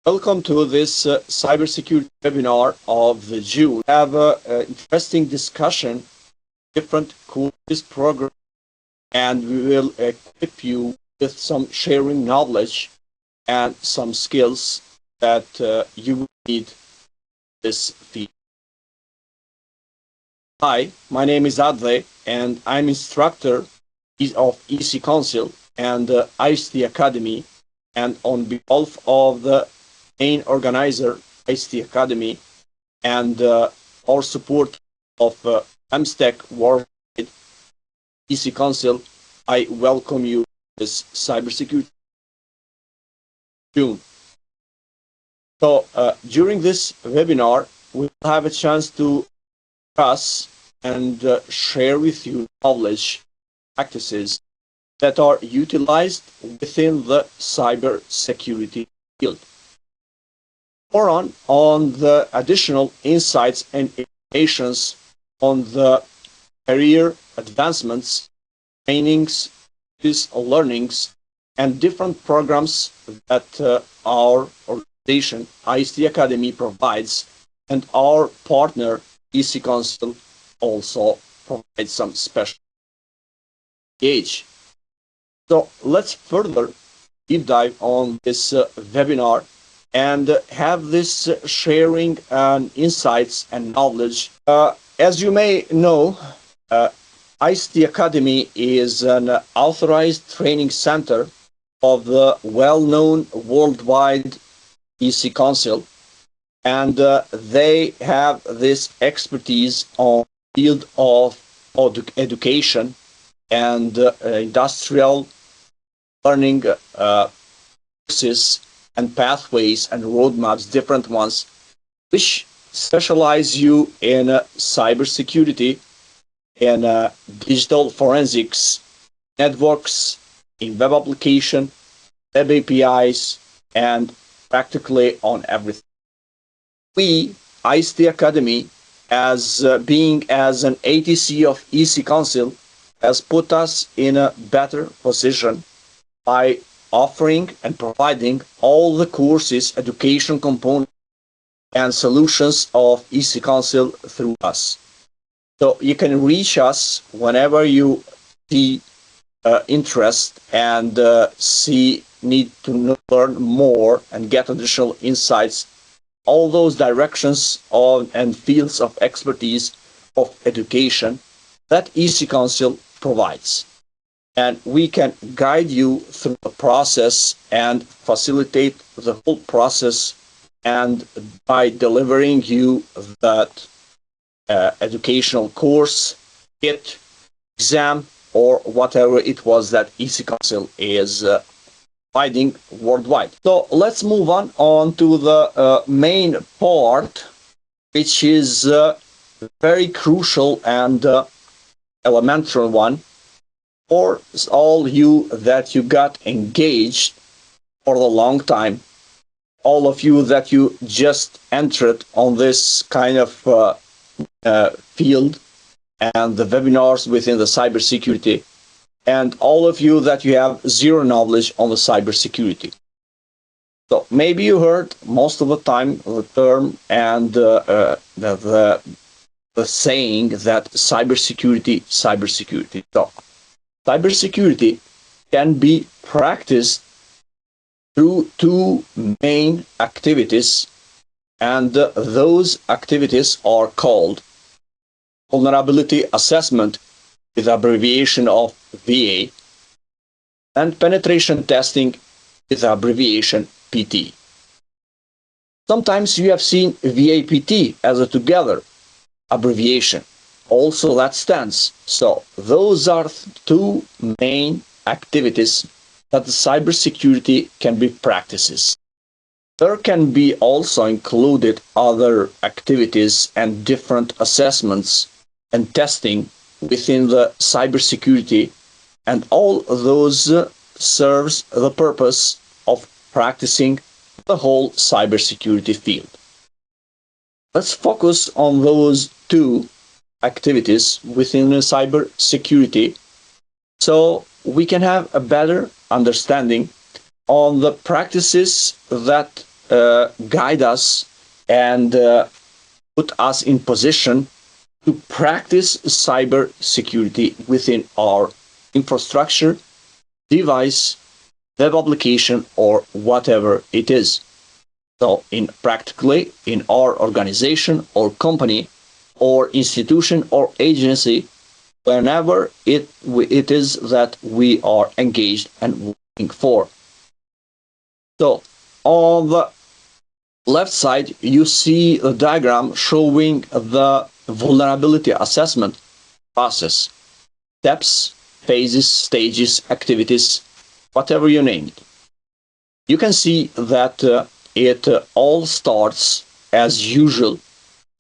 Welcome to this cybersecurity webinar of June. We have an interesting discussion, different courses, programs, and we will equip you with some sharing knowledge and some skills that you will need this field. Hi, my name is Atdhe, and I'm instructor of EC Council and ICT Academy, and on behalf of the main organizer, ICT Academy, and our support of Femstech Worldwide, EC Council, I welcome you to this cybersecurity June. So during this webinar, we'll have a chance to discuss and share with you knowledge practices that are utilized within the cybersecurity field. More on the additional insights and informations on the career advancements, trainings, learnings, and different programs that our organization, ICT Academy, provides, and our partner, EC Council, also provides some special engage. So let's further deep dive on this webinar and have this sharing and insights and knowledge. As you may know, ICT Academy is an authorized training center of the well-known worldwide EC Council, and they have this expertise on the field of education and industrial learning courses and pathways and roadmaps, different ones, which specialize you in cybersecurity, in digital forensics, networks, in web application, web APIs, and practically on everything. We, ICT Academy, as being as an ATC of EC Council, has put us in a better position by offering and providing all the courses, education components, and solutions of EC Council through us. So you can reach us whenever you see interest and need to learn more and get additional insights, all those directions and fields of expertise of education that EC Council provides. And we can guide you through the process and facilitate the whole process, and by delivering you that educational course, kit, exam, or whatever it was that EC Council is providing worldwide. So let's move on to the main part, which is very crucial and elementary one for all you that you got engaged for a long time, all of you that you just entered on this kind of field and the webinars within the cybersecurity, and all of you that you have zero knowledge on the cybersecurity. So maybe you heard most of the time the term and the saying that cybersecurity. So cybersecurity can be practiced through two main activities, and those activities are called vulnerability assessment, with abbreviation of VA, and penetration testing, with abbreviation PT. Sometimes you have seen VAPT as a together abbreviation. Also that stands. So those are two main activities that the cybersecurity can be practices. There can be also included other activities and different assessments and testing within the cybersecurity, and all those serves the purpose of practicing the whole cybersecurity field. Let's focus on those two activities within the cybersecurity so we can have a better understanding on the practices that guide us and put us in position to practice cyber security within our infrastructure, device, web application, or whatever it is. So practically in our organization or company or institution or agency, whenever it is that we are engaged and working for. So on the left side, you see a diagram showing the vulnerability assessment process. Steps, phases, stages, activities, whatever you name it. You can see that it all starts as usual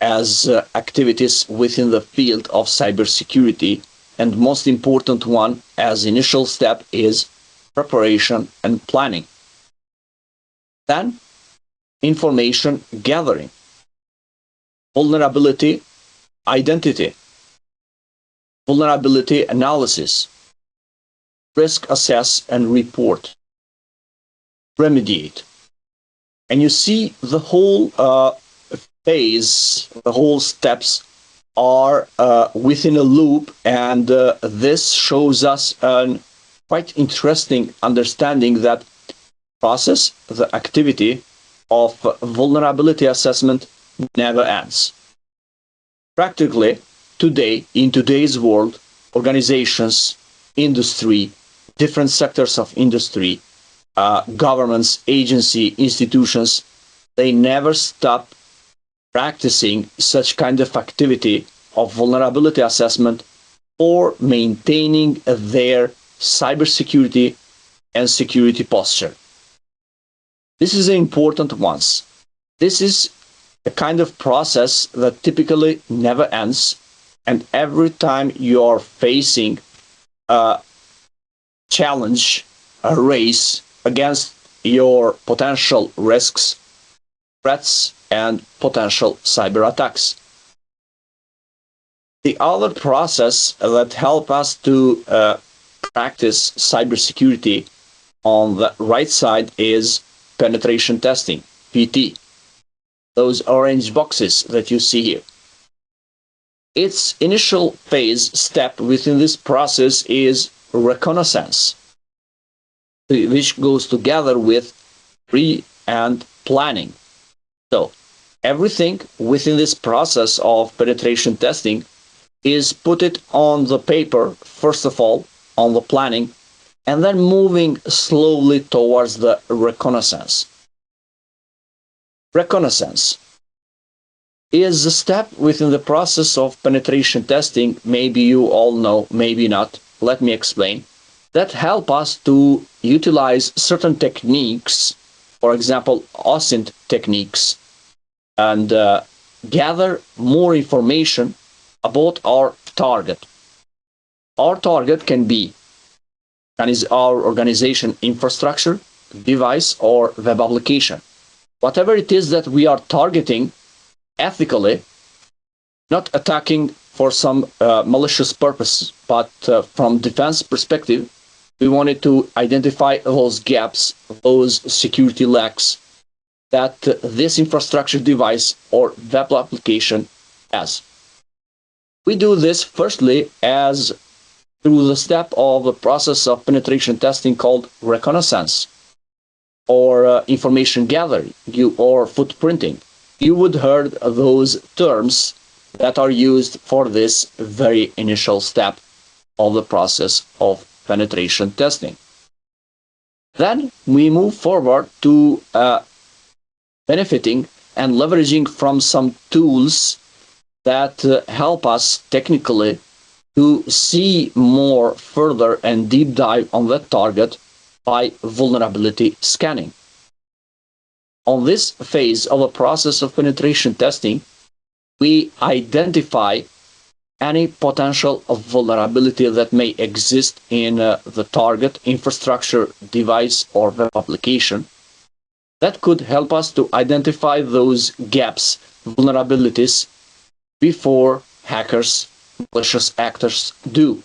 as activities within the field of cybersecurity, and most important one as initial step is preparation and planning. Then information gathering, vulnerability identity, vulnerability analysis, risk assess and report, remediate. And you see the whole phase, the whole steps are within a loop, and this shows us a quite interesting understanding that process, the activity of vulnerability assessment never ends. Practically, today, in today's world, organizations, industry, different sectors of industry, governments, agencies, institutions, they never stop practicing such kind of activity of vulnerability assessment for maintaining their cybersecurity and security posture. This is an important one. This is a kind of process that typically never ends, and every time you are facing a challenge, a race against your potential risks, threats, and potential cyber attacks. The other process that helps us to practice cybersecurity on the right side is penetration testing, PT. Those orange boxes that you see here. Its initial phase step within this process is reconnaissance, which goes together with pre and planning. So everything within this process of penetration testing is put it on the paper, first of all, on the planning, and then moving slowly towards the reconnaissance. Reconnaissance is a step within the process of penetration testing. Maybe you all know, maybe not. Let me explain. That help us to utilize certain techniques, for example, OSINT techniques, and gather more information about our target. Our target can be our organization infrastructure, device, or web application. Whatever it is that we are targeting ethically, not attacking for some malicious purpose, but from defense perspective, we wanted to identify those gaps, those security lacks that this infrastructure, device, or web application has. We do this firstly as through the step of the process of penetration testing called reconnaissance, or information gathering, or footprinting. You would heard those terms that are used for this very initial step of the process of penetration testing. Then we move forward to benefiting and leveraging from some tools that help us technically to see more further and deep dive on that target by vulnerability scanning. On this phase of the process of penetration testing, we identify any potential vulnerability that may exist in the target infrastructure, device, or web application. That could help us to identify those gaps, vulnerabilities, before hackers, malicious actors do.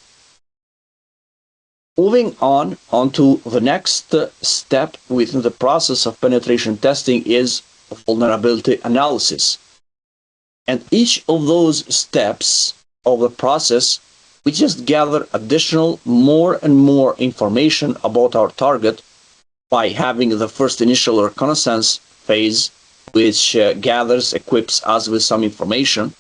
Moving on to the next step within the process of penetration testing is vulnerability analysis. And each of those steps of the process, we just gather additional more and more information about our target by having the first initial reconnaissance phase, which equips us with some information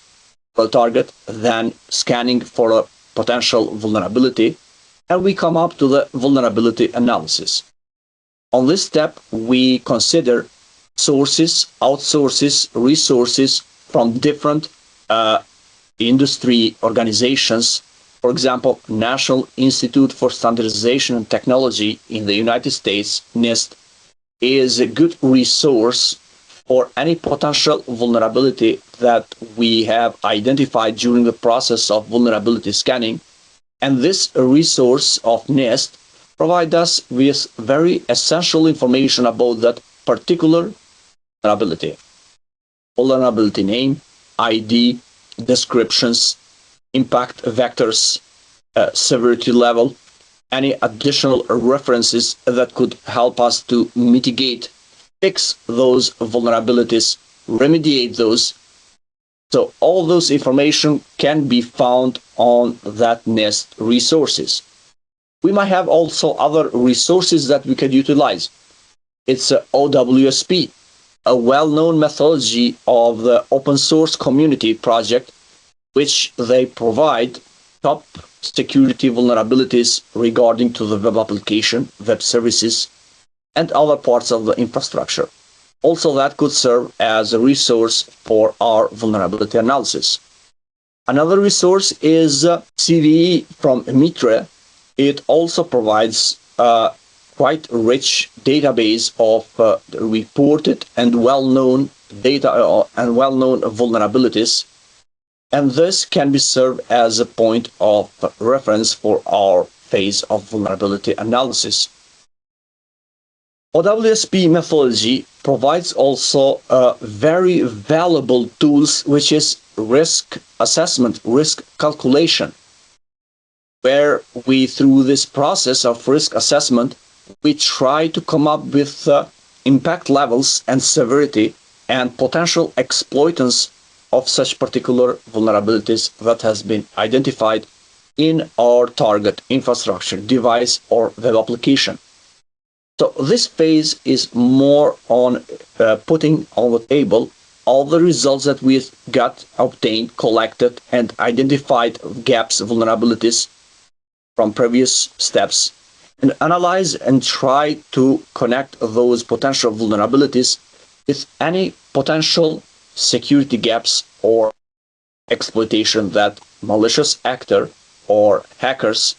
for the target, then scanning for a potential vulnerability, and we come up to the vulnerability analysis. On this step, we consider sources, outsources, resources from different industry organizations. For example, National Institute for Standardization and Technology in the United States, NIST, is a good resource for any potential vulnerability that we have identified during the process of vulnerability scanning. And this resource of NIST provides us with very essential information about that particular vulnerability. Vulnerability name, ID, descriptions, impact vectors, severity level, any additional references that could help us to mitigate, fix those vulnerabilities, remediate those. So all those information can be found on that NIST resources. We might have also other resources that we could utilize. It's OWSP, a well-known methodology of the open source community project, which they provide top security vulnerabilities regarding to the web application, web services, and other parts of the infrastructure. Also, that could serve as a resource for our vulnerability analysis. Another resource is CVE from Mitre. It also provides a quite rich database of reported and well-known data and well-known vulnerabilities. And this can be served as a point of reference for our phase of vulnerability analysis. OWSP methodology provides also very valuable tools, which is risk assessment, risk calculation, where we, through this process of risk assessment, we try to come up with impact levels and severity and potential exploitance of such particular vulnerabilities that has been identified in our target infrastructure, device, or web application. So this phase is more on putting on the table all the results that we got, obtained, collected, and identified gaps, vulnerabilities from previous steps, and analyze and try to connect those potential vulnerabilities with any potential security gaps or exploitation that malicious actor or hackers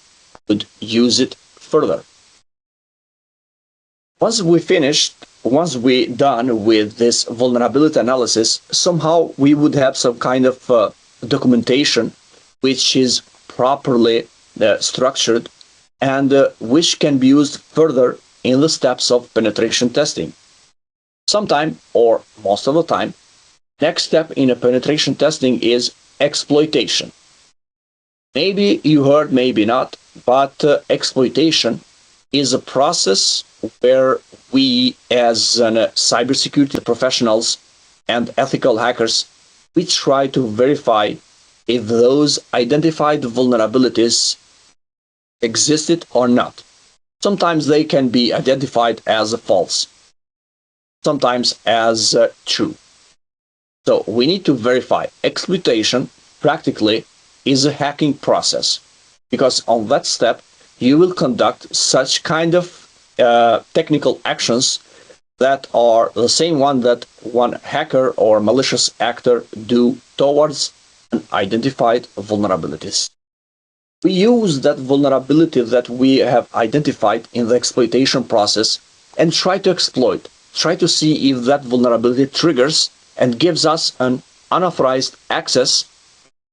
could use it further. Once we're done with this vulnerability analysis, somehow we would have some kind of documentation which is properly structured and which can be used further in the steps of penetration testing. Sometime, or most of the time, next step in a penetration testing is exploitation. Maybe you heard, maybe not, but exploitation is a process where we, as cybersecurity professionals and ethical hackers, we try to verify if those identified vulnerabilities existed or not. Sometimes they can be identified as false, sometimes as true. So we need to verify. Exploitation practically is a hacking process, because on that step you will conduct such kind of technical actions that are the same one that one hacker or malicious actor do towards an identified vulnerabilities. We use that vulnerability that we have identified in the exploitation process and try to exploit, try to see if that vulnerability triggers and gives us an unauthorized access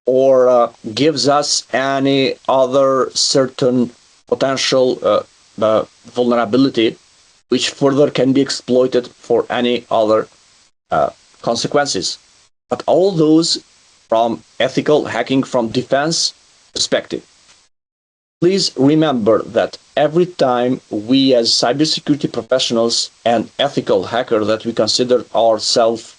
or gives us any other certain potential vulnerability which further can be exploited for any other consequences. But all those from ethical hacking, from defense perspective. Please remember that every time we as cybersecurity professionals and ethical hackers that we consider ourselves